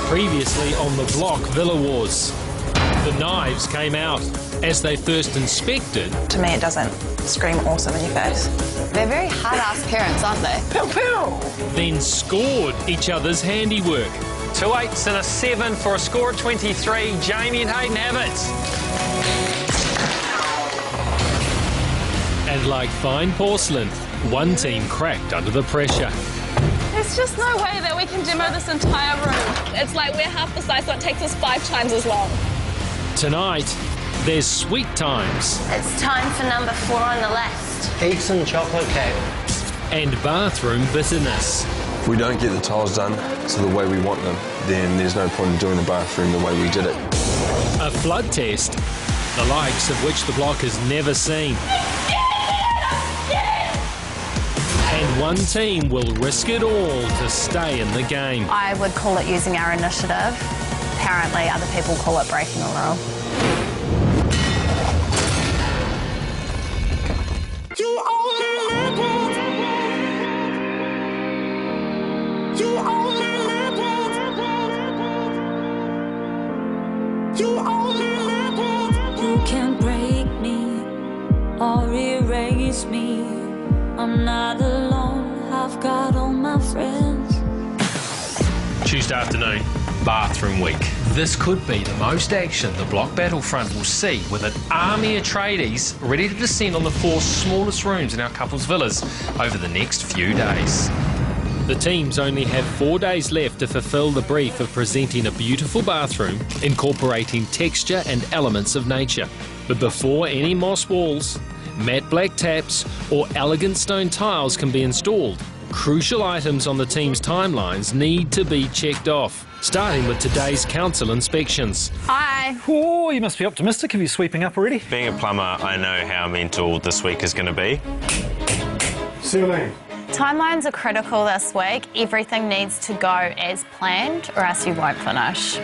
Previously on the Block Villa Wars. The knives came out as they first inspected. To me, it doesn't scream awesome in your face. They're very hard-ass parents, aren't they? Pew, pew. Then scored each other's handiwork. 2 8s and a 7 for a score of 23. Jamie and Hayden have it. And like fine porcelain, one team cracked under the pressure. There's just no way that we can demo this entire room. It's like we're half the size, so it takes us 5 times as long. Tonight, there's sweet times. It's time for number 4 on the list. Eggs and chocolate cake. And bathroom bitterness. If we don't get the tiles done to the way we want them, then there's no point in doing the bathroom the way we did it. A flood test, the likes of which the block has never seen. And one team will risk it all to stay in the game. I would call it using our initiative. Apparently, other people call it breaking a rule. You only live once. You only live once. You only live once. You can't break me or erase me. I'm not alone, I've got all my friends. Tuesday afternoon, bathroom week. This could be the most action the Block Battlefront will see, with an army of tradies ready to descend on the 4 smallest rooms in our couples' villas over the next few days. The teams only have 4 days left to fulfil the brief of presenting a beautiful bathroom incorporating texture and elements of nature. But before any moss walls, matte black taps or elegant stone tiles can be installed, crucial items on the team's timelines need to be checked off, starting with today's council inspections. Hi. Oh, you must be optimistic if you're sweeping up already. Being a plumber, I know how mental this week is going to be. Celine. Timelines are critical this week. Everything needs to go as planned or else you won't finish.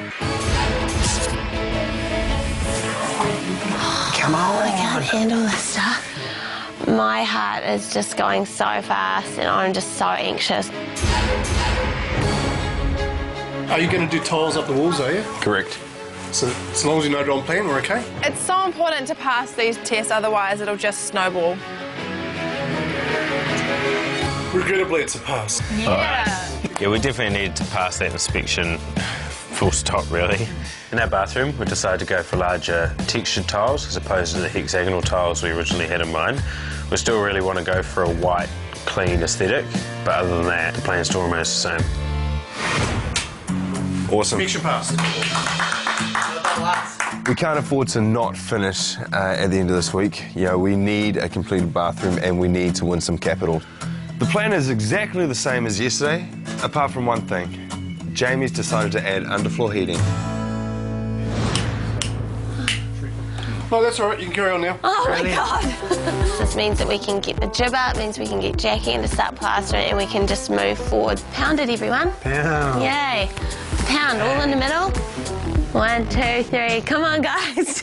Come on. I can't handle this stuff. My heart is just going so fast and I'm just so anxious. Are you going to do tiles up the walls, are you? Correct. So as long as you know it on plan, we're okay? It's so important to pass these tests, otherwise it'll just snowball. Regrettably, it's a pass. Yeah, we definitely need to pass that inspection. Full stop, really. In our bathroom, we decided to go for larger textured tiles as opposed to the hexagonal tiles we originally had in mind. We still really want to go for a white, clean aesthetic, but other than that, the plan still remains the same. Awesome. Inspection passed. We can't afford to not finish at the end of this week. You know, we need a completed bathroom and we need to win some capital. The plan is exactly the same as yesterday, apart from one thing. Jamie's decided to add underfloor heating. No, that's all right. You can carry on now. Oh, my God. This means that we can get the jib up, means we can get Jackie in to start plastering and we can just move forward. Pound it, everyone. Pound. Yay. Pound, all in the middle. 1, 2, 3. Come on, guys.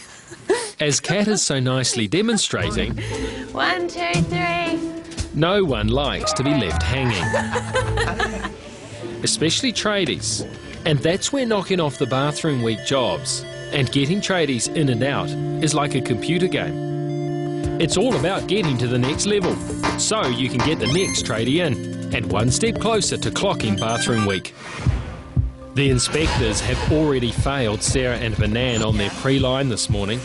As Kat is so nicely demonstrating, 1, 2, 3. no one likes to be left hanging. Especially tradies. And that's where knocking off the bathroom week jobs and getting tradies in and out is like a computer game. It's all about getting to the next level, so you can get the next tradie in, and one step closer to clocking bathroom week. The inspectors have already failed Sarah and Banan on their pre-line this morning.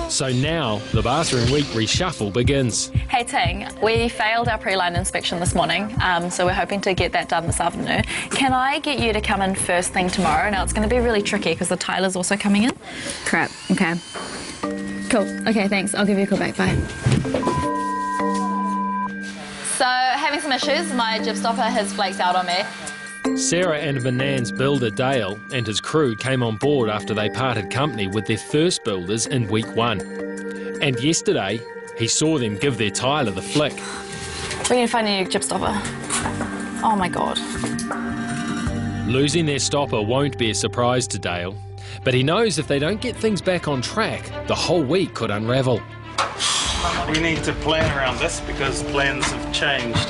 So now the bathroom week reshuffle begins. Hey Ting, we failed our pre-line inspection this morning, so we're hoping to get that done this afternoon. Can I get you to come in first thing tomorrow? Now it's going to be really tricky because the tiler's also coming in. Crap, okay. Cool, okay, thanks. I'll give you a call back, bye. So, having some issues, my jib stopper has flaked out on me. Sarah and Banan's builder Dale and his crew came on board after they parted company with their first builders in week 1. And yesterday, he saw them give their tiler the flick. We need to find a new jib stopper. Oh my God. Losing their stopper won't be a surprise to Dale, but he knows if they don't get things back on track, the whole week could unravel. We need to plan around this because plans have changed.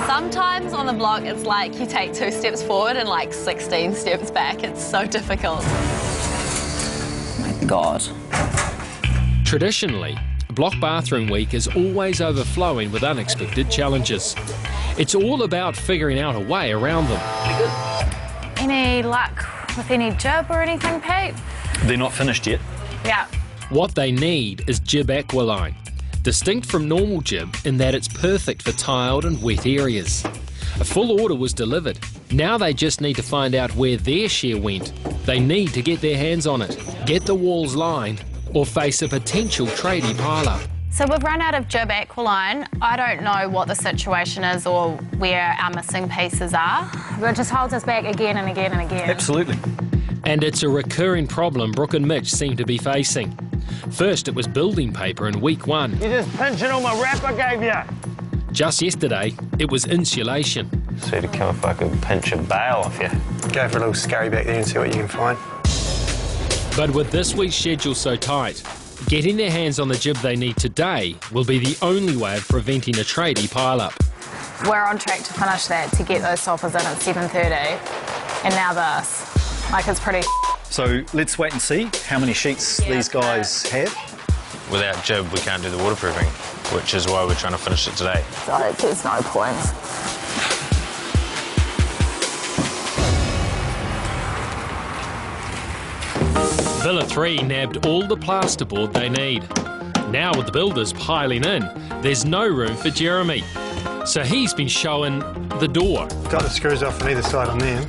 Sometimes on the block it's like you take 2 steps forward and like 16 steps back. It's so difficult. Oh my God. Traditionally, Block Bathroom Week is always overflowing with unexpected challenges. It's all about figuring out a way around them. Any luck with any jib or anything, Pete? They're not finished yet. Yeah. What they need is Jib Aqualine, distinct from normal jib in that it's perfect for tiled and wet areas. A full order was delivered. Now they just need to find out where their share went. They need to get their hands on it, get the walls lined, or face a potential tradie pile-up. So we've run out of Jib Aqualine. I don't know what the situation is or where our missing pieces are. But it just holds us back again and again and again. Absolutely. And it's a recurring problem Brooke and Mitch seem to be facing. First it was building paper in week 1. You're just pinching all my wrap I gave you. Just yesterday, it was insulation. So to come if I could pinch a bale off you. Go for a little scurry back there and see what you can find. But with this week's schedule so tight, getting their hands on the jib they need today will be the only way of preventing a tradie pile-up. We're on track to finish that to get those toppers in at 7:30. And now this. Like, it's pretty. So let's wait and see how many sheets these guys have. Without jib, we can't do the waterproofing, which is why we're trying to finish it today. So there's no point. Villa 3 nabbed all the plasterboard they need. Now with the builders piling in, there's no room for Jeremy. So he's been showing the door. Got the screws off on either side on there.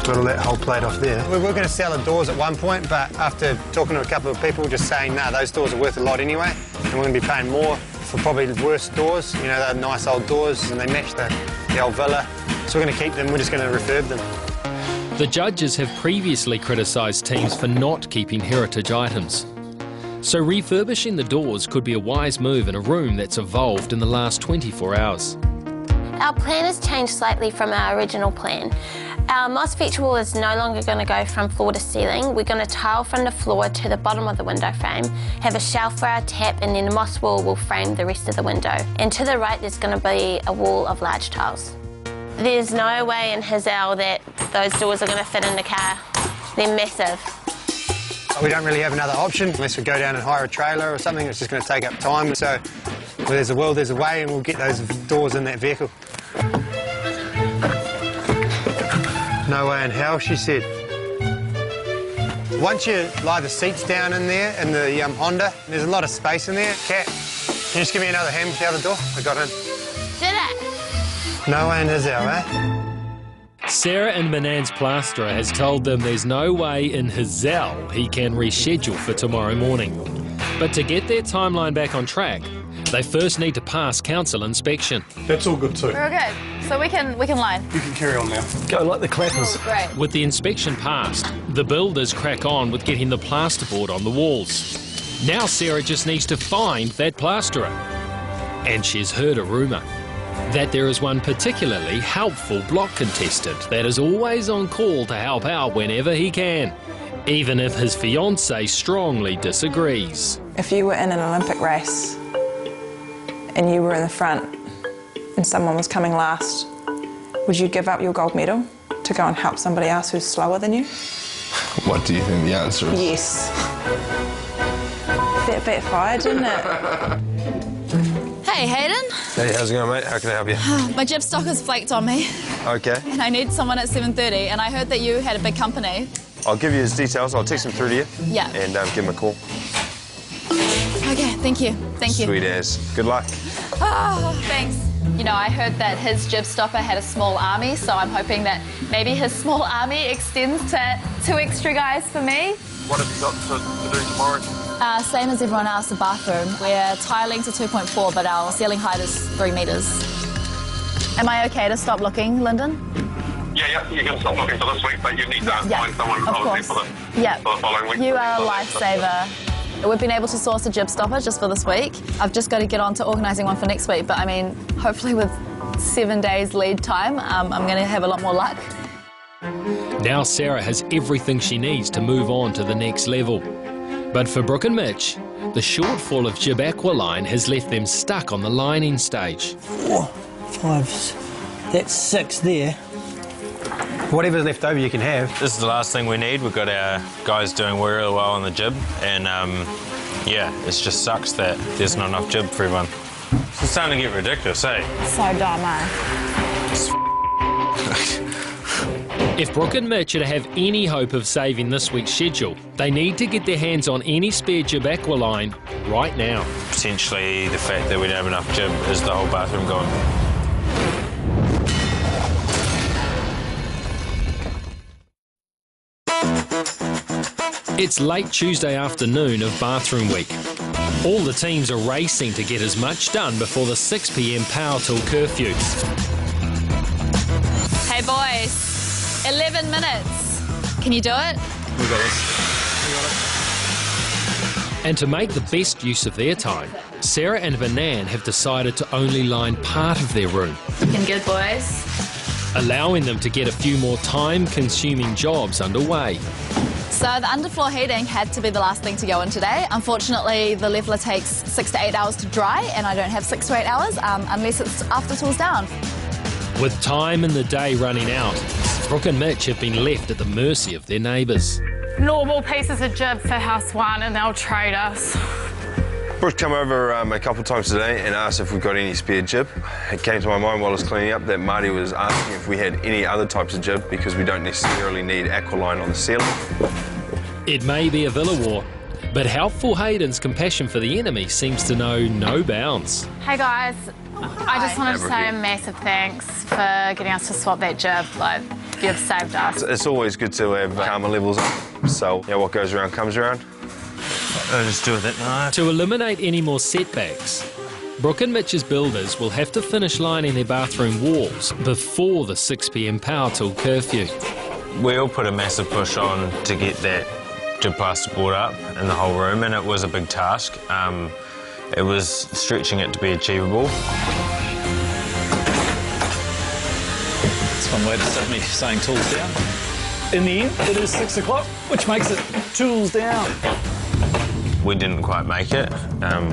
Got all that whole plate off there. We were going to sell the doors at one point, but after talking to a couple of people, just saying, no, those doors are worth a lot anyway, and we're going to be paying more for probably the worst doors. You know, they're nice old doors, and they match the old villa. So we're going to keep them, we're just going to refurb them. The judges have previously criticised teams for not keeping heritage items. So refurbishing the doors could be a wise move in a room that's evolved in the last 24 hours. Our plan has changed slightly from our original plan. Our moss feature wall is no longer going to go from floor to ceiling. We're going to tile from the floor to the bottom of the window frame, have a shelf for our tap, and then the moss wall will frame the rest of the window. And to the right there's going to be a wall of large tiles. There's no way in Hazel that those doors are going to fit in the car. They're massive. We don't really have another option unless we go down and hire a trailer or something. It's just going to take up time. So where there's a will, there's a way, and we'll get those doors in that vehicle. No way in hell, she said. Once you lie the seats down in there, in the Honda, there's a lot of space in there. Kat, can you just give me another hand with the other door? I got in. Did it? No way in Hazel, eh? Sarah and Manan's plasterer has told them there's no way in Hazel he can reschedule for tomorrow morning. But to get their timeline back on track, they first need to pass council inspection. That's all good too. We're good. So we can line. You can carry on now. Go like the clappers. Great. With the inspection passed, the builders crack on with getting the plasterboard on the walls. Now Sarah just needs to find that plasterer. And she's heard a rumour that there is one particularly helpful block contestant that is always on call to help out whenever he can, even if his fiancée strongly disagrees. If you were in an Olympic race and you were in the front and someone was coming last, would you give up your gold medal to go and help somebody else who's slower than you? What do you think the answer is? Yes. That backfired, didn't it? Hey, Hayden. Hey, how's it going, mate? How can I help you? My jib stock has flaked on me, Okay. and I need someone at 7:30, and I heard that you had a big company. I'll give you his details. I'll text him through to you. Yeah. And give him a call. Okay, thank you. Thank you. Sweet as. Good luck. Oh, thanks. You know, I heard that his jib stopper had a small army, so I'm hoping that maybe his small army extends to 2 extra guys for me. What have you got to do tomorrow? Same as everyone else, the bathroom. We're tiling to 2.4, but our ceiling height is 3 metres. Am I okay to stop looking, Lyndon? Yeah, you can stop looking for this week, but you need to find someone obviously for the following week. You are a lifesaver. We've been able to source a jib stopper just for this week. I've just got to get on to organising one for next week, but I mean, hopefully with 7 days lead time, I'm going to have a lot more luck. Now Sarah has everything she needs to move on to the next level. But for Brooke and Mitch, the shortfall of jib aqualine has left them stuck on the lining stage. 4, 5, that's 6 there. Whatever's left over you can have. This is the last thing we need. We've got our guys doing really well on the jib, and yeah, it just sucks that there's not enough jib for everyone. It's starting to get ridiculous, eh? So dumb, eh? If Brooke and Mitch are to have any hope of saving this week's schedule, they need to get their hands on any spare jib aqualine right now. Potentially the fact that we don't have enough jib is the whole bathroom gone. It's late Tuesday afternoon of bathroom week. All the teams are racing to get as much done before the 6 p.m. power tool curfew. Hey boys, 11 minutes. Can you do it? We got this. And to make the best use of their time, Sarah and Banan have decided to only line part of their room, Looking good, boys. allowing them to get a few more time-consuming jobs underway. So the underfloor heating had to be the last thing to go in today. Unfortunately, the leveller takes 6 to 8 hours to dry, and I don't have 6 to 8 hours unless it's after tool's down. With time in the day running out, Brooke and Mitch have been left at the mercy of their neighbours. Normal pieces of jib for house one and they'll trade us. Brooke come over a couple of times today and asked if we've got any spare jib. It came to my mind while I was cleaning up that Marty was asking if we had any other types of jib because we don't necessarily need aqualine on the ceiling. It may be a villa war, but helpful Hayden's compassion for the enemy seems to know no bounds. Hey guys, I just wanted to say a massive thanks for getting us to swap that jib. Like, you've saved us. It's always good to have karma levels up, so yeah, what goes around comes around. I'll just do with it now. To eliminate any more setbacks, Brooke and Mitch's builders will have to finish lining their bathroom walls before the 6 p.m. power tool curfew. We all put a massive push on to get that jib plasterboard up in the whole room, and it was a big task. It was stretching it to be achievable. That's one way to stop me saying tools down. In the end, it is 6 o'clock, which makes it tools down. We didn't quite make it.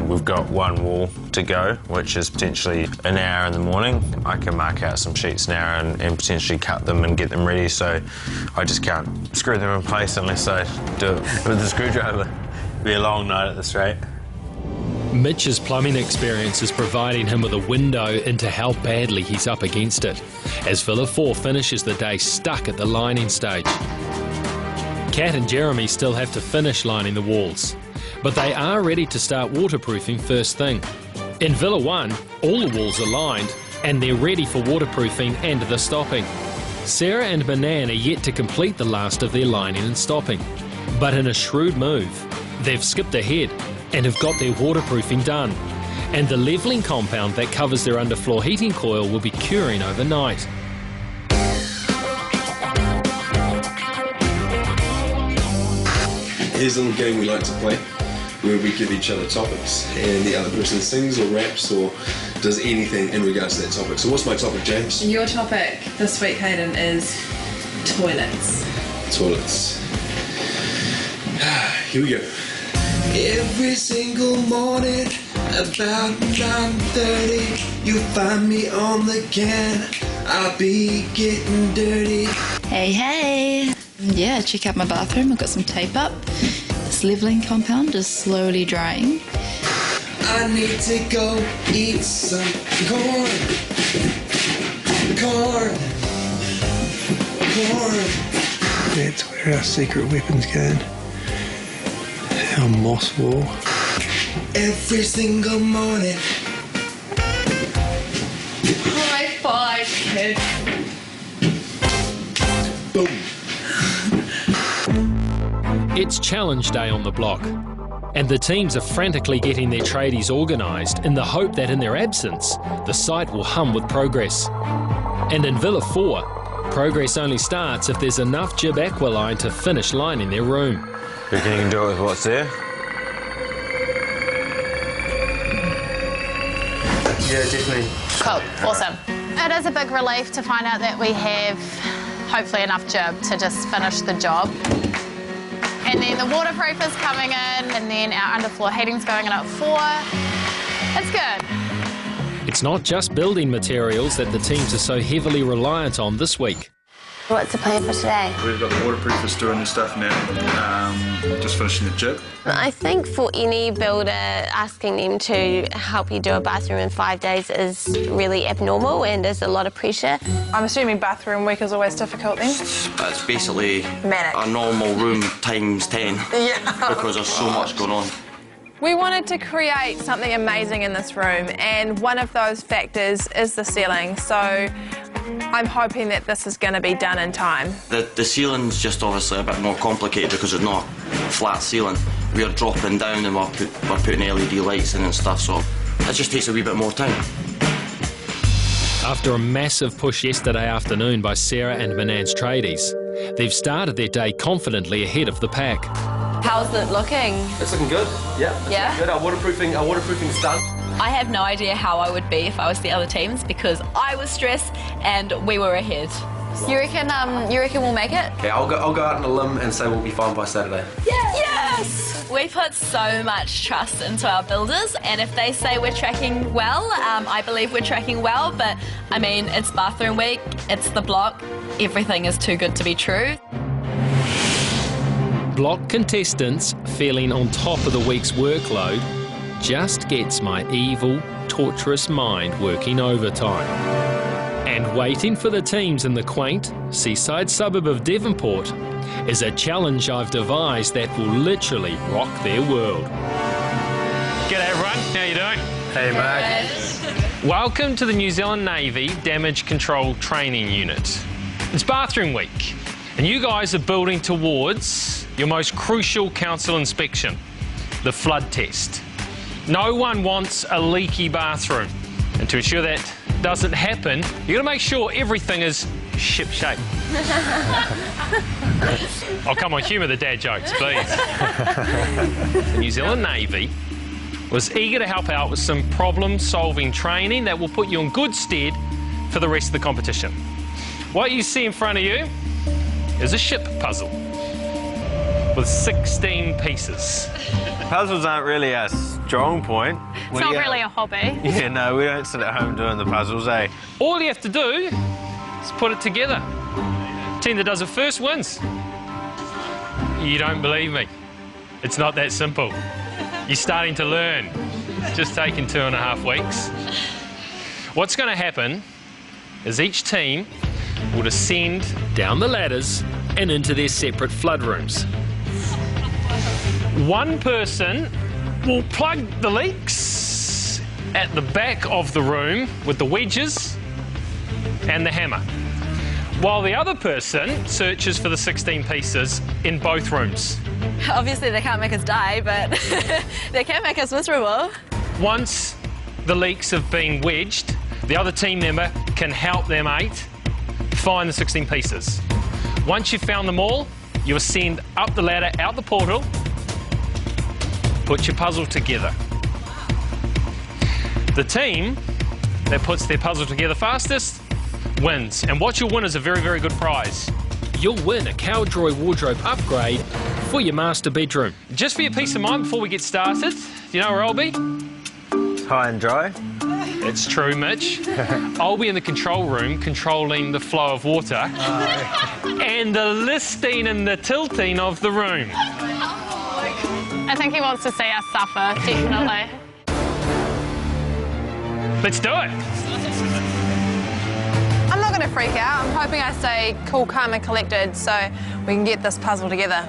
We've got one wall to go, which is potentially an hour in the morning. I can mark out some sheets now and potentially cut them and get them ready, so I just can't screw them in place unless I do it with the screwdriver. It'll be a long night at this rate. Mitch's plumbing experience is providing him with a window into how badly he's up against it, as Villa 4 finishes the day stuck at the lining stage. Kat and Jeremy still have to finish lining the walls, but they are ready to start waterproofing first thing. In Villa 1, all the walls are lined and they're ready for waterproofing and the stopping. Sarah and Banan are yet to complete the last of their lining and stopping, but in a shrewd move, they've skipped ahead and have got their waterproofing done, and the levelling compound that covers their underfloor heating coil will be curing overnight. Here's a little game we like to play, where we give each other topics, and the other person sings or raps or does anything in regards to that topic. So what's my topic, James? Your topic this week, Hayden, is toilets. Toilets. Here we go. Every single morning, about 9:30, you'll find me on the can. I'll be getting dirty. Hey, hey. Yeah, check out my bathroom. I've got some tape up. This levelling compound is slowly drying. I need to go eat some corn. Corn. Corn. That's where our secret weapon's going. Our moss wall. Every single morning. High five, kid. Boom. It's challenge day on the block, and the teams are frantically getting their tradies organised in the hope that in their absence, the site will hum with progress. And in Villa 4, progress only starts if there's enough jib aqualine to finish lining their room. You can do it with what's there? Yeah, definitely. Cool, awesome. It is a big relief to find out that we have hopefully enough jib to just finish the job. And then the waterproof is coming in, and then our underfloor heating's going in at 4. It's good. It's not just building materials that the teams are so heavily reliant on this week. What's the plan for today? We've got the waterproofers doing their stuff now, just finishing the jib. I think for any builder, asking them to help you do a bathroom in 5 days is really abnormal and there's a lot of pressure. I'm assuming bathroom week is always difficult then? It's basically manic. A normal room times 10 Yeah. because there's so much going on. We wanted to create something amazing in this room, and one of those factors is the ceiling, so I'm hoping that this is going to be done in time. The ceiling's just obviously a bit more complicated because it's not a flat ceiling. We're dropping down and we're putting LED lights in and stuff, so it just takes a wee bit more time. After a massive push yesterday afternoon by Sarah and Manans Tradies, they've started their day confidently ahead of the pack. How's it looking? It's looking good. Yeah. Yeah? Good. Our waterproofing's done. I have no idea how I would be if I was the other teams because I was stressed and we were ahead. You reckon we'll make it? Okay, I'll go out on a limb and say we'll be fine by Saturday. Yes! We put so much trust into our builders, and if they say we're tracking well, I believe we're tracking well, but I mean, it's bathroom week, it's the block, everything is too good to be true. Block contestants feeling on top of the week's workload just gets my evil, torturous mind working overtime. And waiting for the teams in the quaint seaside suburb of Devonport is a challenge I've devised that will literally rock their world. G'day everyone, how you doing? Hey mate. Welcome to the New Zealand Navy Damage Control Training Unit. It's bathroom week, and you guys are building towards your most crucial council inspection, the flood test. No one wants a leaky bathroom, and to ensure that doesn't happen, you've got to make sure everything is ship-shape. Oh, come on, humour the dad jokes, please. The New Zealand Navy was eager to help out with some problem-solving training that will put you in good stead for the rest of the competition. What you see in front of you is a ship puzzle with 16 pieces. Puzzles aren't really our strong point. It's not really a hobby. Yeah, no, we don't sit at home doing the puzzles, eh? All you have to do is put it together. Team that does it first wins. You don't believe me? It's not that simple. You're starting to learn. It's just taken 2.5 weeks. What's going to happen is each team will descend down the ladders and into their separate flood rooms. One person will plug the leaks at the back of the room with the wedges and the hammer, while the other person searches for the 16 pieces in both rooms. Obviously they can't make us die, but they can make us miserable. Once the leaks have been wedged, the other team member can help their mate find the 16 pieces. Once you've found them all, you ascend up the ladder, out the portal, put your puzzle together. The team that puts their puzzle together fastest wins. And what you'll win is a very, very good prize. You'll win a Cowdroy wardrobe upgrade for your master bedroom. Just for your peace of mind before we get started, you know where I'll be? High and dry. It's true, Mitch. I'll be in the control room controlling the flow of water and the listing and the tilting of the room. I think he wants to see us suffer, definitely. Let's do it. I'm not going to freak out. I'm hoping I stay cool, calm and collected so we can get this puzzle together.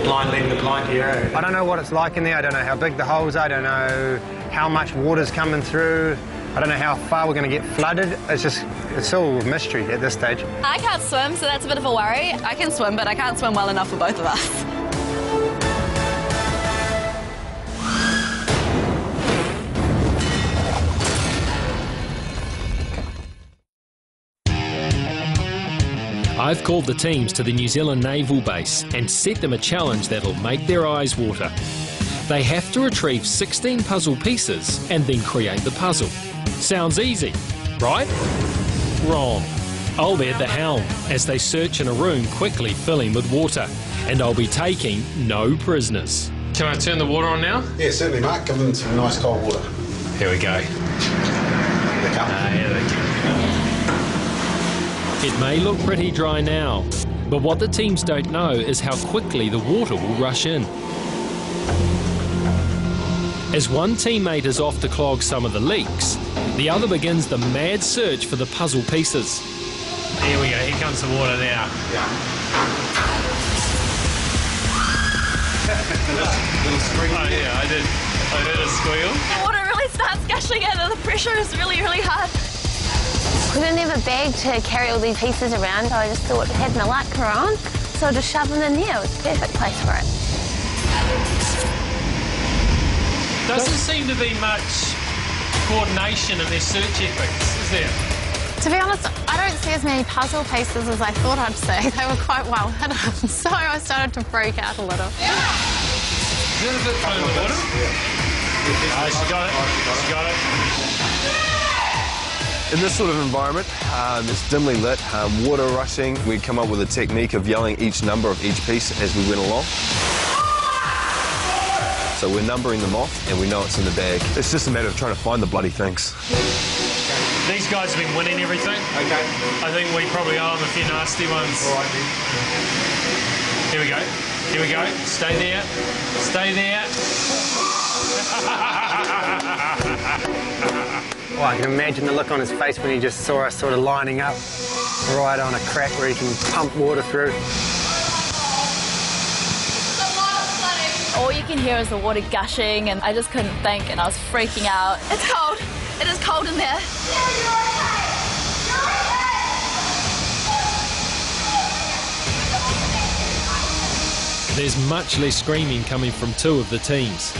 Blind leading the blind here. I don't know what it's like in there. I don't know how big the holes are. I don't know how much water's coming through. I don't know how far we're going to get flooded. It's all mystery at this stage. I can't swim, so that's a bit of a worry. I can swim, but I can't swim well enough for both of us. I've called the teams to the New Zealand Naval Base and set them a challenge that'll make their eyes water. They have to retrieve 16 puzzle pieces and then create the puzzle. Sounds easy, right? Wrong. I'll be at the helm as they search in a room quickly filling with water, and I'll be taking no prisoners. Can I turn the water on now? Yeah, certainly, Mark. Give them some nice cold water. Here we go. Here they come. Here they come. It may look pretty dry now, but what the teams don't know is how quickly the water will rush in. As one teammate is off to clog some of the leaks, the other begins the mad search for the puzzle pieces. Here we go, here comes the water now. Oh yeah, I did a squeal. The water really starts gushing in and the pressure is really, really hard. We didn't have a bag to carry all these pieces around, so I just thought, had my luck on, so I just shoved them in there. It was a perfect place for it. Doesn't seem to be much coordination in their search efforts, is there? To be honest, I don't see as many puzzle pieces as I thought I'd see. They were quite well hidden, so I started to freak out a little. Is that a bit fun in the water? Oh, she got it. She got it. In this sort of environment, it's dimly lit, water rushing. We'd come up with a technique of yelling each number of each piece as we went along. So we're numbering them off and we know it's in the bag. It's just a matter of trying to find the bloody things. These guys have been winning everything. Okay. I think we probably owe them a few nasty ones. All right, then. Here we go. Here we go. Stay there. Stay there. Well, I can imagine the look on his face when he just saw us sort of lining up right on a crack where he can pump water through. All you can hear is the water gushing and I just couldn't think and I was freaking out. It's cold. It is cold in there. There's much less screaming coming from two of the teams,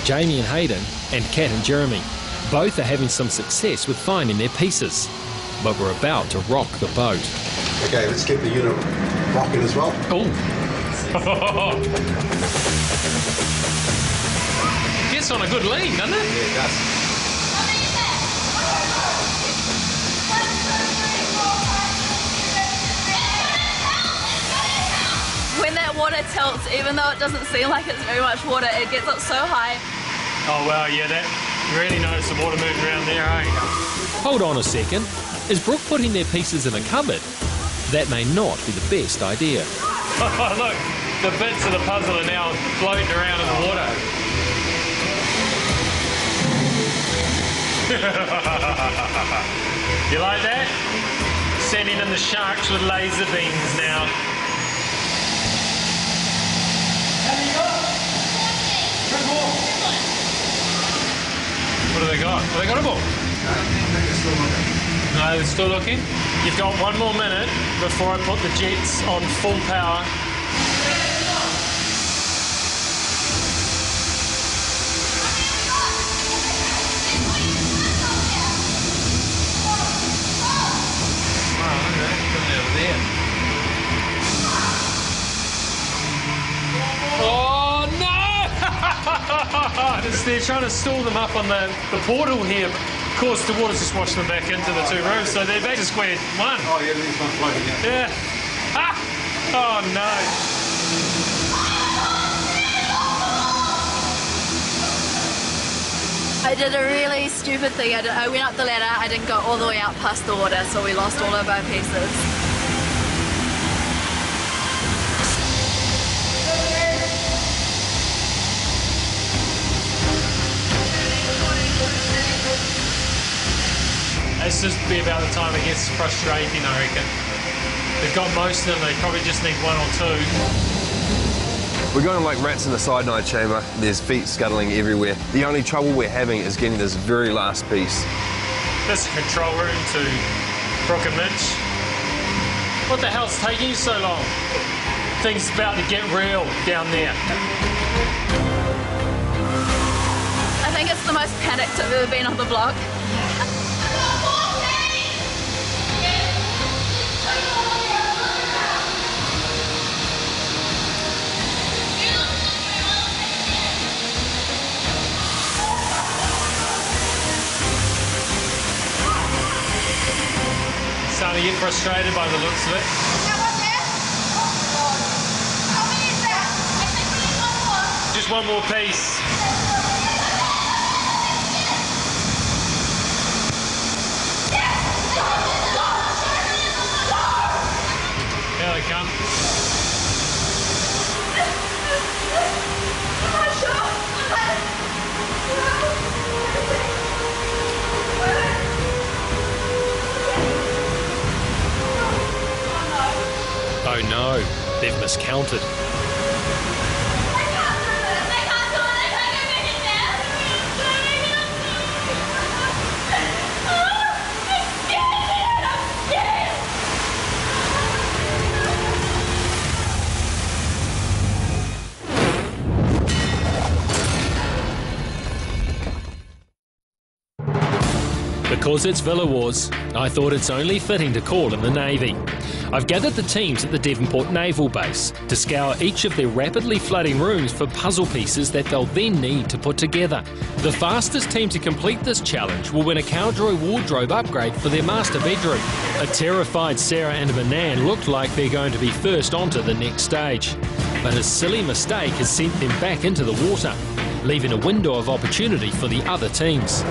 Jamie and Hayden and Kat and Jeremy. Both are having some success with finding their pieces, but we're about to rock the boat. Okay, let's get the unit rocking as well. Oh. Gets on a good lean, doesn't it? Yeah, it does. When that water tilts, even though it doesn't seem like it's very much water, it gets up so high. Oh, wow, yeah, that really notice the water moving around there, eh? Hold on a second. Is Brooke putting their pieces in a cupboard? That may not be the best idea. Oh, look, the bits of the puzzle are now floating around in the water. You like that? Sending in the sharks with laser beams now. What have they got? Have they got a ball? No, they're still looking. You've got one more minute before I put the jets on full power. Oh no! They're trying to stall them up on the portal here. Of course, the water's just washed them back into the two rooms, so they're back to square one. Oh yeah, there's one floating. Yeah. Ah! Oh no! I did a really stupid thing. I went up the ladder, I didn't go all the way out past the water, so we lost all of our pieces. It's just be about the time it gets frustrating, I reckon. They've got most of them, they probably just need one or two. We're going like rats in a cyanide chamber. There's feet scuttling everywhere. The only trouble we're having is getting this very last piece. This control room to Brooke and Mitch. What the hell's taking you so long? Things about to get real down there. I think it's the most panicked I've ever been on the block. Starting to get frustrated by the looks of it. Just one more piece. Here they come. Oh no, they've miscounted. Because it's Villa Wars, I thought it's only fitting to call in the Navy. I've gathered the teams at the Devonport Naval Base to scour each of their rapidly flooding rooms for puzzle pieces that they'll then need to put together. The fastest team to complete this challenge will win a Cowdroy wardrobe upgrade for their master bedroom. A terrified Sarah and Manan looked like they're going to be first onto the next stage. But a silly mistake has sent them back into the water, leaving a window of opportunity for the other teams.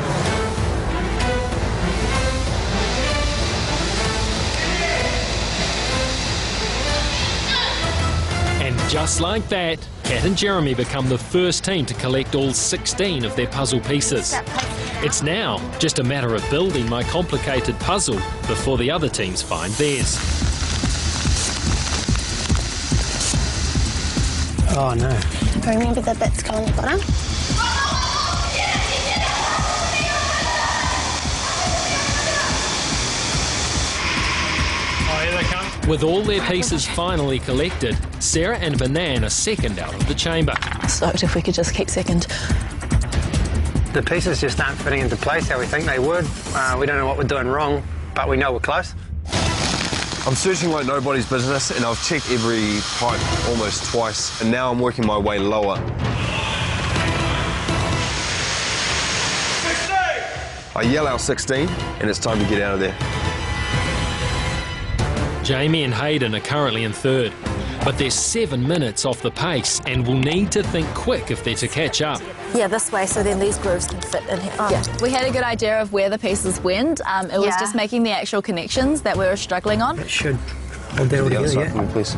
Just like that, Kat and Jeremy become the first team to collect all 16 of their puzzle pieces. It's now just a matter of building my complicated puzzle before the other teams find theirs. Oh no. Remember the bits go on the bottom? With all their pieces finally collected, Sarah and Manan are second out of the chamber. Stoked if we could just keep second. The pieces just aren't fitting into place how we think they would. We don't know what we're doing wrong, but we know we're close. I'm searching like nobody's business, and I've checked every pipe almost twice, and now I'm working my way lower. 16! I yell out 16, and it's time to get out of there. Jamie and Hayden are currently in third, but they're 7 minutes off the pace and will need to think quick if they're to catch up. Yeah, this way, so then these grooves can fit in here. Yeah, we had a good idea of where the pieces went. It was just making the actual connections that we were struggling on. It should hold there together, yeah. Please.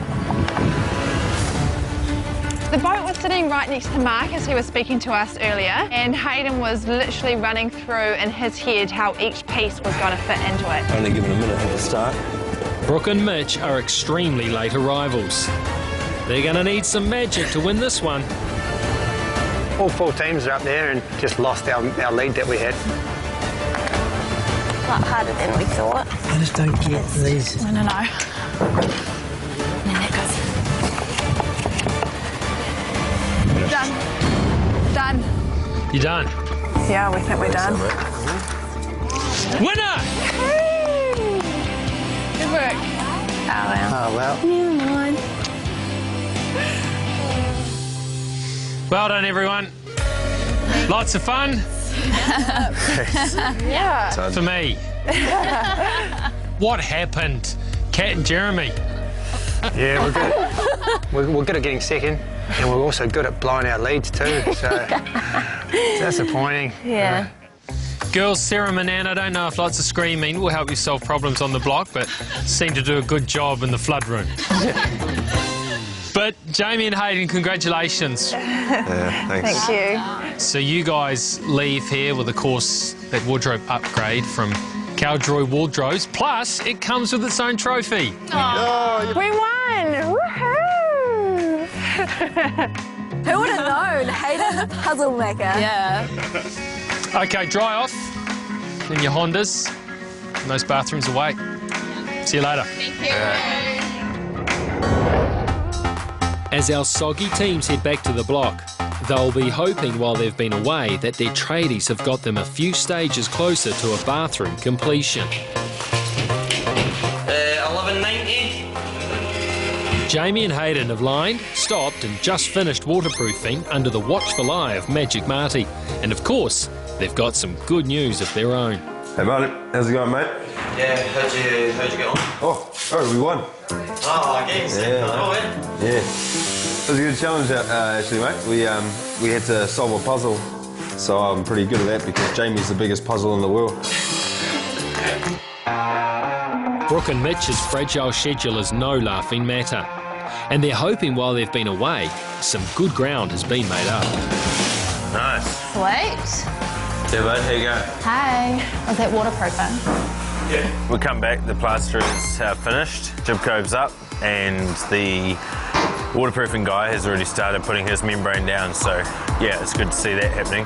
The boat was sitting right next to Mark as he was speaking to us earlier, and Hayden was literally running through in his head how each piece was going to fit into it. Only given a minute at the start. Brooke and Mitch are extremely late arrivals. They're going to need some magic to win this one. All 4 teams are up there and just lost our lead that we had. A lot harder than we thought. I just don't get these. No. And then that goes. Done. You done? Yeah, we think we're done. Winner! Good work. Oh, well. Never mind. Well done, everyone. Lots of fun. Yeah. For me. What happened? Kat and Jeremy. Yeah, we're good. We're good at getting second, and we're also good at blowing our leads too, so it's disappointing. Yeah. Girls, Sarah and Manan, I don't know if lots of screaming will help you solve problems on the block, but seem to do a good job in the flood room. But Jamie and Hayden, congratulations. Yeah, thanks. Thank you. So you guys leave here with, of course, that wardrobe upgrade from Cowdroy Wardrobes, plus it comes with its own trophy. Oh, we won! Woohoo! Who would have known? Hayden the puzzle maker. Yeah. OK, dry off in your Hondas, and those bathrooms away. See you later. Thank you. As our soggy teams head back to the block, they'll be hoping while they've been away that their tradies have got them a few stages closer to a bathroom completion. 1190. Jamie and Hayden have lined, stopped and just finished waterproofing under the watchful eye of Magic Marty. And of course, they've got some good news of their own. Hey Martin, how's it going, mate? Yeah, how'd you get on? We won. Oh, again, Yeah. It was a good challenge, actually, mate. We had to solve a puzzle, so I'm pretty good at that because Jamie's the biggest puzzle in the world. Brooke and Mitch's fragile schedule is no laughing matter, and they're hoping while they've been away, some good ground has been made up. Nice. Sweet. Yeah, bud, here you go. Hey, was that waterproofing? Yeah. We come back, the plaster is finished, jib cove's up, and the waterproofing guy has already started putting his membrane down, so yeah, it's good to see that happening.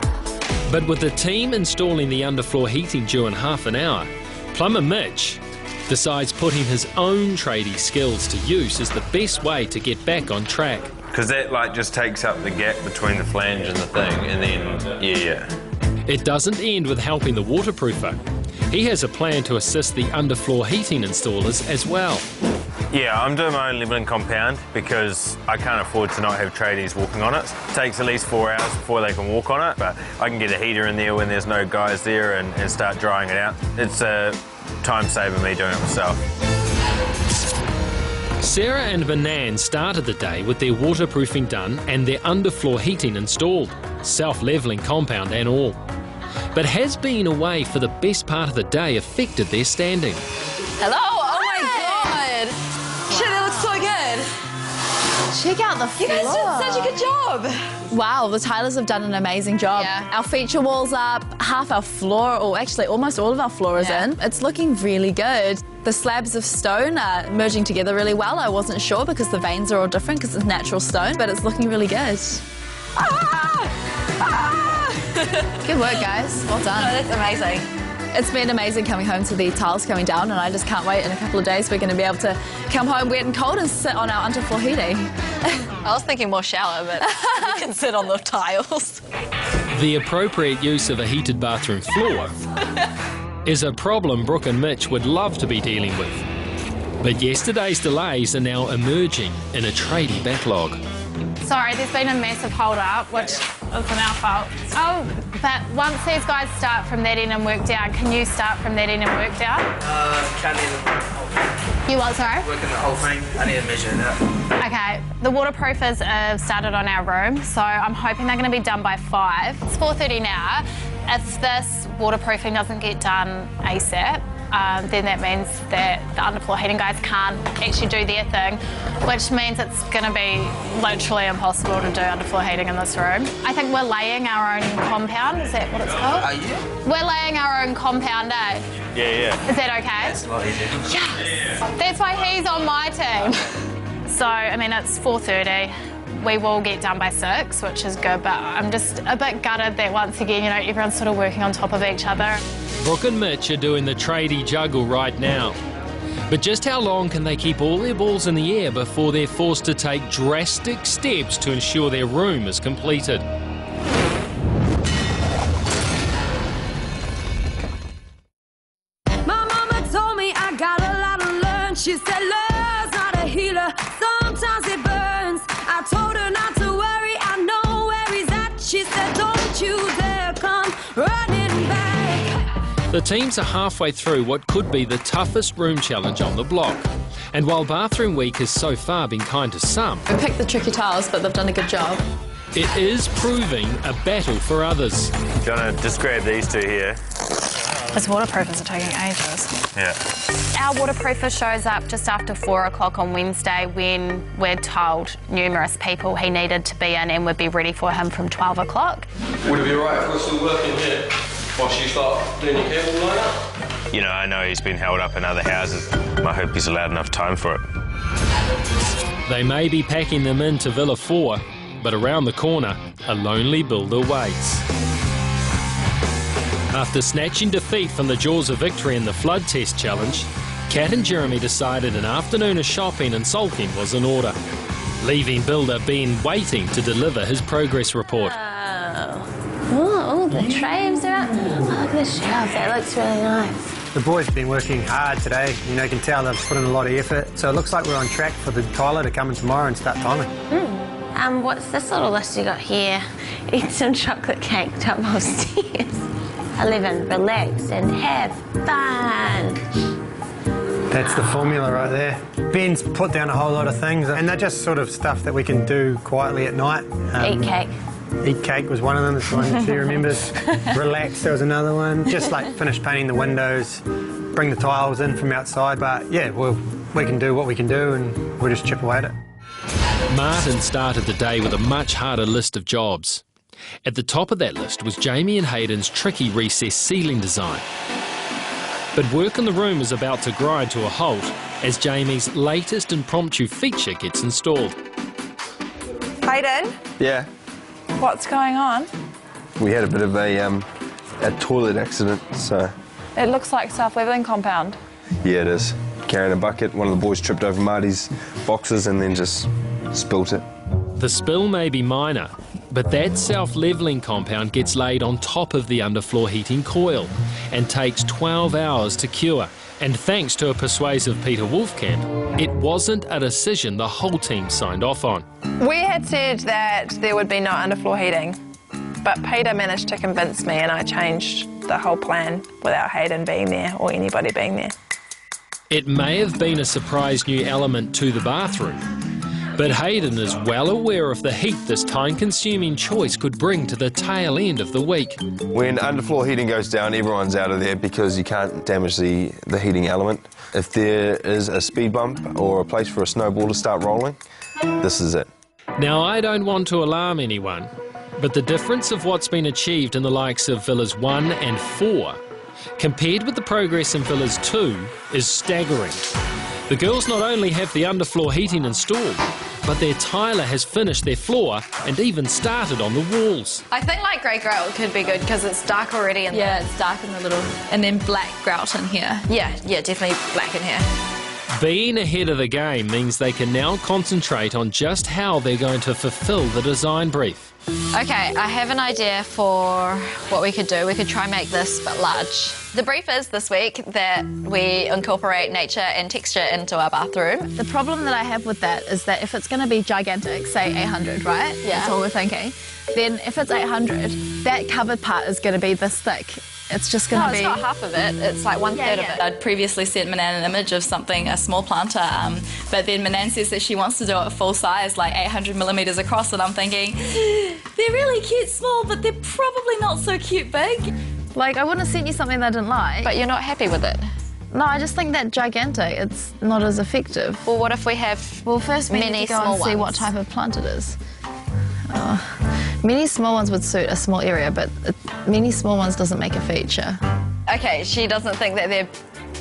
But with the team installing the underfloor heating due in half an hour, plumber Mitch decides putting his own tradie skills to use is the best way to get back on track. Because that just takes up the gap between the flange and the thing, and then, yeah. It doesn't end with helping the waterproofer. He has a plan to assist the underfloor heating installers as well. Yeah, I'm doing my own levelling compound because I can't afford to not have tradies walking on it. It takes at least 4 hours before they can walk on it, but I can get a heater in there when there's no guys there and start drying it out. It's a time saver me doing it myself. Sarah and Banan started the day with their waterproofing done and their underfloor heating installed, self-levelling compound and all. But has being away for the best part of the day affected their standing? Hello! Oh my god! Shit, it looks so good. Check out the floor. You guys did such a good job. Wow, the tilers have done an amazing job. Yeah. Our feature wall's up, half our floor, or actually almost all of our floor is in. It's looking really good. The slabs of stone are merging together really well. I wasn't sure because the veins are all different because it's natural stone, but it's looking really good. Good work, guys. Well done. No, that's amazing. It's been amazing coming home to the tiles coming down, and I just can't wait. In a couple of days, we're going to be able to come home wet and cold and sit on our underfloor heating. I was thinking more shallow, but you can sit on the tiles. The appropriate use of a heated bathroom floor is a problem Brooke and Mitch would love to be dealing with. But yesterday's delays are now emerging in a tradie backlog. Sorry, there's been a massive hold-up, which isn't our fault. Oh, but once these guys start from that end and work down, can you start from that end and work down? Can't even. You what, sorry? Working the whole thing. I need to measure it out. Okay, the waterproofers have started on our room, so I'm hoping they're going to be done by 5. It's 4:30 now. If this waterproofing doesn't get done ASAP, then that means that the underfloor heating guys can't actually do their thing, which means it's going to be literally impossible to do underfloor heating in this room. I think we're laying our own compound, is that what it's called? Are you? We're laying our own compound, eh? Yeah. Is that okay? It's a lot easier. Yes! That's why he's on my team. So, I mean, it's 4:30. We will get done by 6, which is good, but I'm just a bit gutted that once again, you know, everyone's sort of working on top of each other. Brooke and Mitch are doing the tradie juggle right now. But just how long can they keep all their balls in the air before they're forced to take drastic steps to ensure their room is completed? My mama told me I got a lot to learn. She said love's not a healer, sometimes it burns. I told her not to worry, I know where he's at. She said don't you dare come running back. The teams are halfway through what could be the toughest room challenge on the block. And while Bathroom Week has so far been kind to some, We picked the tricky tiles, but they've done a good job. it is proving a battle for others. Do you want to just grab these two here? Those waterproofers are taking ages. Yeah. Our waterproofer shows up just after 4 o'clock on Wednesday when we're told numerous people he needed to be in and would be ready for him from 12 o'clock. Would it be right if we're still working here whilst you start doing your cable line up? You know, I know he's been held up in other houses. I hope he's allowed enough time for it. They may be packing them into Villa 4, but around the corner, a lonely builder waits. After snatching defeat from the jaws of victory in the flood test challenge, Kat and Jeremy decided an afternoon of shopping and sulking was in order, leaving builder Ben waiting to deliver his progress report. Oh, the trays are up. Oh, look at the shelves. That looks really nice. The boys have been working hard today. You know, you can tell they've put in a lot of effort. So it looks like we're on track for the tiler to come in tomorrow and start tiling. What's this little list you got here? Eat some chocolate cake, top upstairs. 11, relax and have fun. That's the formula right there. Ben's put down a whole lot of things, and they're just sort of stuff that we can do quietly at night. Eat cake. Eat cake was one of them, that's the one that she remembers. Relax, there was another one. Just like finish painting the windows, bring the tiles in from outside. But yeah, we can do what we can do and we'll just chip away at it. Martin started the day with a much harder list of jobs. At the top of that list was Jamie and Hayden's tricky recessed ceiling design. But work in the room is about to grind to a halt as Jamie's latest impromptu feature gets installed. Hayden, Yeah, what's going on? we had a bit of a toilet accident, so It looks like self-leveling compound. yeah, it is. Carrying a bucket, one of the boys tripped over Marty's boxes and then just spilt it. The spill may be minor, but that self-levelling compound gets laid on top of the underfloor heating coil and takes 12 hours to cure. And thanks to a persuasive Peter Wolfkamp, it wasn't a decision the whole team signed off on. We had said that there would be no underfloor heating, but Peter managed to convince me and I changed the whole plan without Hayden being there or anybody being there. It may have been a surprise new element to the bathroom, but Hayden is well aware of the heat this time-consuming choice could bring to the tail end of the week. When underfloor heating goes down, everyone's out of there because you can't damage the heating element. If there is a speed bump or a place for a snowball to start rolling, this is it. Now, I don't want to alarm anyone, but the difference of what's been achieved in the likes of Villas 1 and 4 compared with the progress in Villas 2 is staggering. The girls not only have the underfloor heating installed, but their tiler has finished their floor and even started on the walls. I think like grey grout could be good because it's dark already in there. Yeah, it's dark in the little... And then black grout in here. Yeah, definitely black in here. Being ahead of the game means they can now concentrate on just how they're going to fulfill the design brief. Okay, I have an idea for what we could do. We could try and make this but large. The brief is this week that we incorporate nature and texture into our bathroom. The problem that I have with that is that if it's going to be gigantic, say 800, right? Yeah. That's all we're thinking. Then if it's 800, that covered part is going to be this thick. It's just going to be... No, it's not half of it. It's like one-third of it. I'd previously sent Manan an image of something, a small planter, but then Manan says that she wants to do it full size, like 800 millimetres across, and I'm thinking, they're really cute small, but they're probably not so cute big. Like, I wouldn't have sent you something that I didn't like. But you're not happy with it? No, I just think that gigantic, it's not as effective. Well, what if we have Well, first we need to go and see what type of plant it is. Many small ones would suit a small area, but many small ones doesn't make a feature. Okay, she doesn't think that they're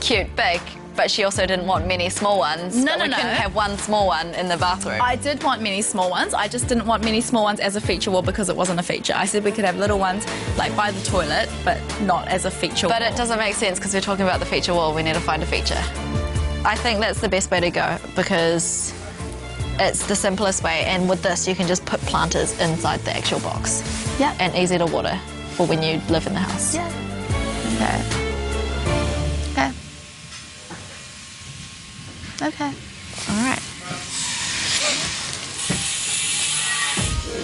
cute big, but she also didn't want many small ones. No, we couldn't have one small one in the bathroom. I did want many small ones. I just didn't want many small ones as a feature wall because it wasn't a feature. I said we could have little ones like by the toilet, but not as a feature wall. But it doesn't make sense because we're talking about the feature wall. We need to find a feature. I think that's the best way to go because it's the simplest way, and with this you can just put planters inside the actual box. Yeah. And easy to water for when you live in the house. Yeah. Okay. Okay. Okay. All right.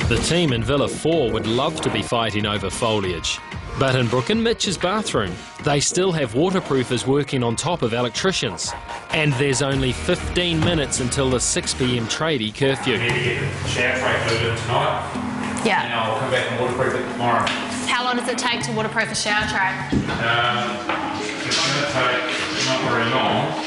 The team in Villa 4 would love to be fighting over foliage. But in Brooke and Mitch's bathroom, they still have waterproofers working on top of electricians. And there's only 15 minutes until the 6 p.m. tradie curfew. We need to get the shower tray fitted tonight. Yeah. And I'll come back and waterproof it tomorrow. How long does it take to waterproof a shower tray? It's going to take not very long.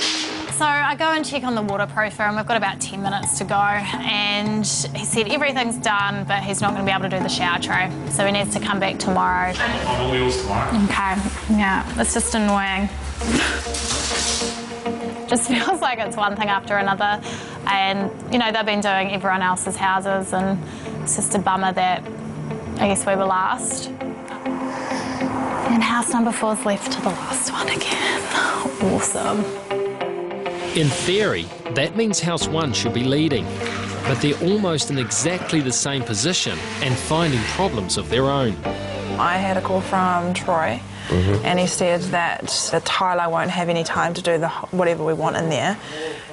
So I go and check on the waterproofer and we've got about 10 minutes to go, and he said everything's done but he's not going to be able to do the shower tray, so he needs to come back tomorrow. On the wheels tomorrow. Okay, yeah, it's just annoying. Just feels like it's one thing after another, and you know they've been doing everyone else's houses and it's just a bummer that I guess we were last. And house number 4's left to the last one again. Awesome. In theory, that means House 1 should be leading, but they're almost in exactly the same position and finding problems of their own. I had a call from Troy, and he said that the tiler won't have any time to do whatever we want in there.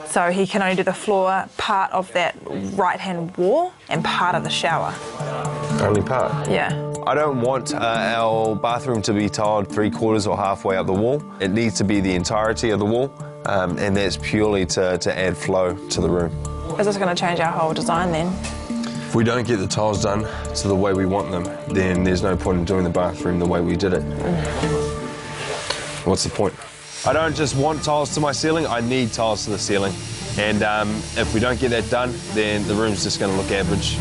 So he can only do the floor, part of that right-hand wall, and part of the shower. Only part? Yeah. I don't want our bathroom to be tiled 3/4 or halfway up the wall. It needs to be the entirety of the wall. and that's purely to add flow to the room. Is this going to change our whole design then? If we don't get the tiles done to the way we want them, then there's no point in doing the bathroom the way we did it. What's the point? I don't just want tiles to my ceiling, I need tiles to the ceiling. And if we don't get that done, then the room's just going to look average.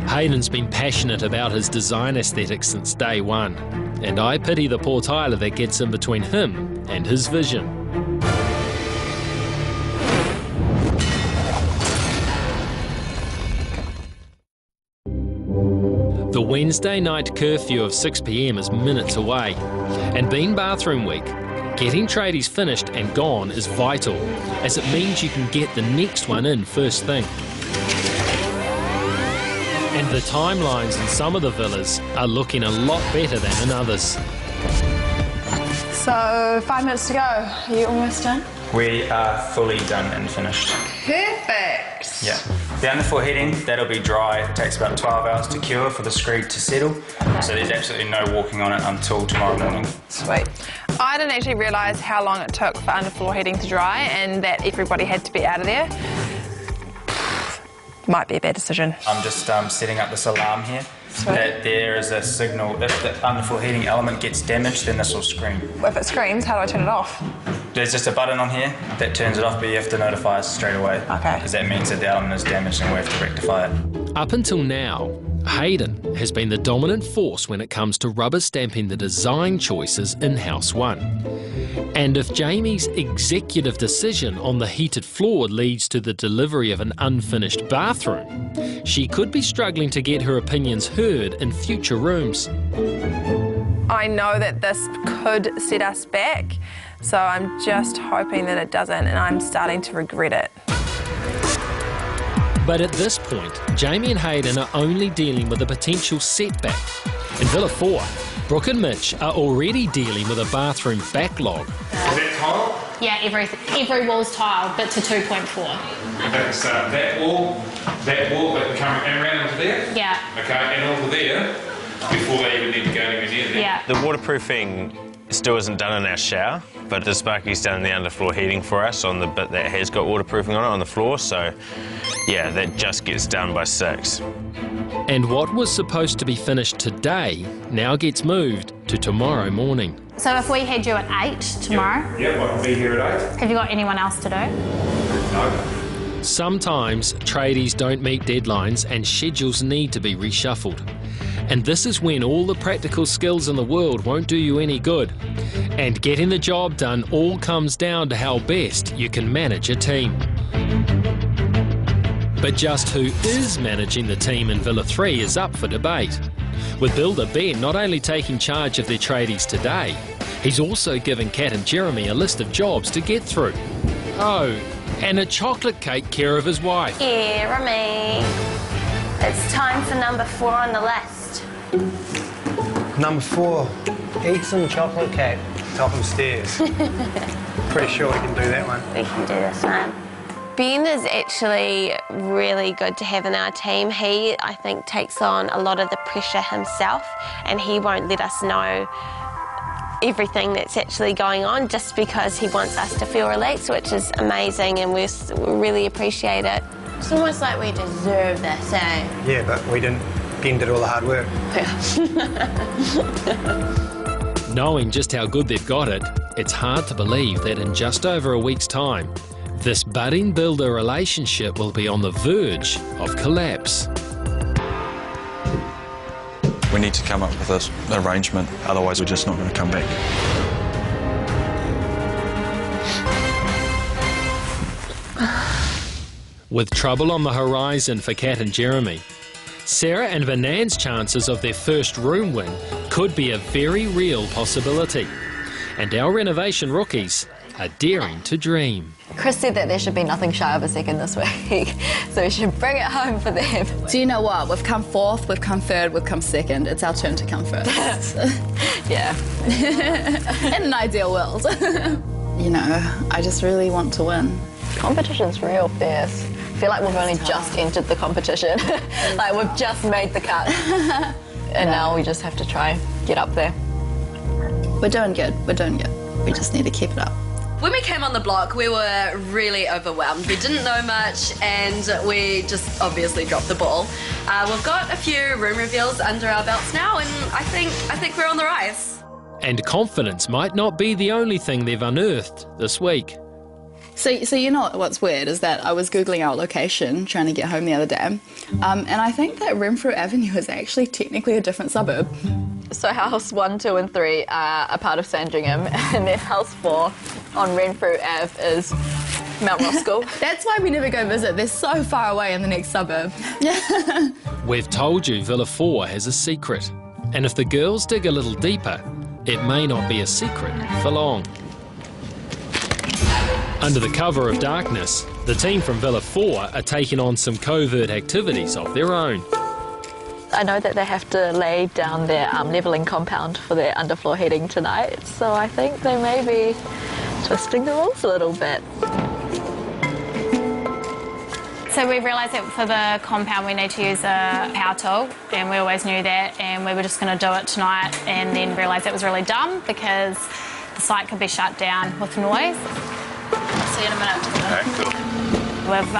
Hayden's been passionate about his design aesthetic since day one, and I pity the poor tiler that gets in between him and his vision. The Wednesday night curfew of 6 p.m. is minutes away, and being bathroom week, getting tradies finished and gone is vital, as it means you can get the next one in first thing. And the timelines in some of the villas are looking a lot better than in others. So 5 minutes to go. Are you almost done? We are fully done and finished. Perfect. Yeah. The underfloor heating, that'll be dry. It takes about 12 hours to cure for the screed to settle. So there's absolutely no walking on it until tomorrow morning. Sweet. I didn't actually realise how long it took for underfloor heating to dry and that everybody had to be out of there. Might be a bad decision. I'm just setting up this alarm here. Sweet. That there is a signal. If the underfloor heating element gets damaged, then this will scream. If it screams, how do I turn it off? There's just a button on here that turns it off, but you have to notify us straight away. Okay. Because that means that the element is damaged and we have to rectify it. Up until now, Hayden has been the dominant force when it comes to rubber stamping the design choices in House 1. And if Jamie's executive decision on the heated floor leads to the delivery of an unfinished bathroom, she could be struggling to get her opinions heard in future rooms. I know that this could set us back, so I'm just hoping that it doesn't, and I'm starting to regret it. But at this point, Jamie and Hayden are only dealing with a potential setback. In Villa 4, Brooke and Mitch are already dealing with a bathroom backlog. Is that tile? Yeah, every wall's tiled, but to 2.4. That's that wall that come around into there? Yeah. Okay, and over there, before they even need to go anywhere near there. Yeah. The waterproofing still isn't done in our shower, but the Sparky's done the underfloor heating for us on the bit that has got waterproofing on it on the floor, so yeah, that just gets done by 6. And what was supposed to be finished today now gets moved to tomorrow morning. So if we had you at 8 tomorrow, Yep, I can be here at 8. have you got anyone else to do? No. Sometimes tradies don't meet deadlines and schedules need to be reshuffled. And this is when all the practical skills in the world won't do you any good. And getting the job done all comes down to how best you can manage a team. But just who is managing the team in Villa 3 is up for debate. With builder Ben not only taking charge of their tradies today, he's also given Kat and Jeremy a list of jobs to get through. Oh, and a chocolate cake care of his wife. Jeremy, it's time for number 4 on the list. Number 4, eat some chocolate cake, top of stairs. Pretty sure we can do that one. We can do this one. Ben is actually really good to have in our team. He, I think, takes on a lot of the pressure himself, and he won't let us know everything that's actually going on just because he wants us to feel relaxed, which is amazing, and we really appreciate it. It's almost like we deserve this, eh? Yeah, but we didn't. Ben did all the hard work. Knowing just how good they've got it, it's hard to believe that in just over a week's time, this budding builder relationship will be on the verge of collapse. We need to come up with this arrangement, otherwise we're just not going to come back. With trouble on the horizon for Kat and Jeremy, Sarah and Vanan's chances of their first room win could be a very real possibility. And our renovation rookies are daring to dream. Chris said that there should be nothing shy of a second this week, so we should bring it home for them. Do you know what? We've come 4th, we've come 3rd, we've come 2nd. It's our turn to come first. Yeah. In an ideal world. You know, I just really want to win. Competition's real fierce. I feel like we've only just entered the competition. Like, we've just made the cut. And now we just have to try get up there. We're doing good, we're doing good. We just need to keep it up. When we came on the block, we were really overwhelmed. We didn't know much, and we just obviously dropped the ball. We've got a few room reveals under our belts now, and I think we're on the rise. And confidence might not be the only thing they've unearthed this week. So you know what's weird is that I was Googling our location trying to get home the other day, and I think that Renfrew Avenue is actually technically a different suburb. So house 1, 2 and 3 are a part of Sandringham, and then house 4 on Renfrew Ave is Mount Roskill. That's why we never go visit. They're so far away in the next suburb. We've told you Villa 4 has a secret, and if the girls dig a little deeper, it may not be a secret for long. Under the cover of darkness, the team from Villa 4 are taking on some covert activities of their own. I know that they have to lay down their levelling compound for their underfloor heating tonight, so I think they may be twisting the rules a little bit. So we realised that for the compound we need to use a power tool, and we always knew that, and we were just going to do it tonight, and then realised it was really dumb because the site could be shut down with noise. See you in a minute. Okay, cool. We've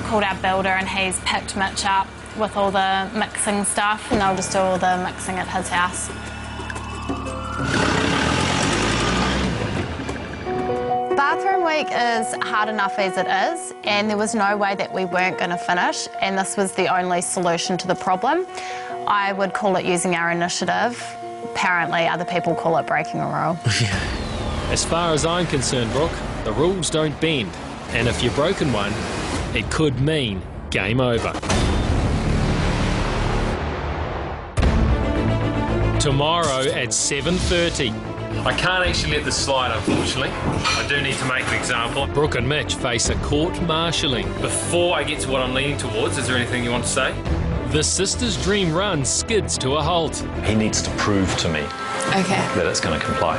called our builder, and he's picked Mitch up with all the mixing stuff, and they'll just do all the mixing at his house. Bathroom week is hard enough as it is, and there was no way that we weren't going to finish, and this was the only solution to the problem. I would call it using our initiative. Apparently other people call it breaking a rule. As far as I'm concerned, Brooke, the rules don't bend, and if you've broken one, it could mean game over. Tomorrow at 7:30. I can't actually let this slide, unfortunately. I do need to make an example. Brooke and Mitch face a court-martialing. Before I get to what I'm leaning towards, is there anything you want to say? The sisters' dream run skids to a halt. He needs to prove to me that it's going to comply.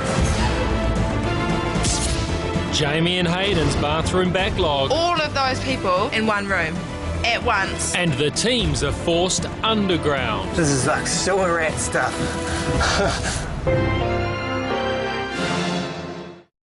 Jamie and Hayden's bathroom backlog. All of those people in one room at once. And the teams are forced underground. This is like sewer rat stuff.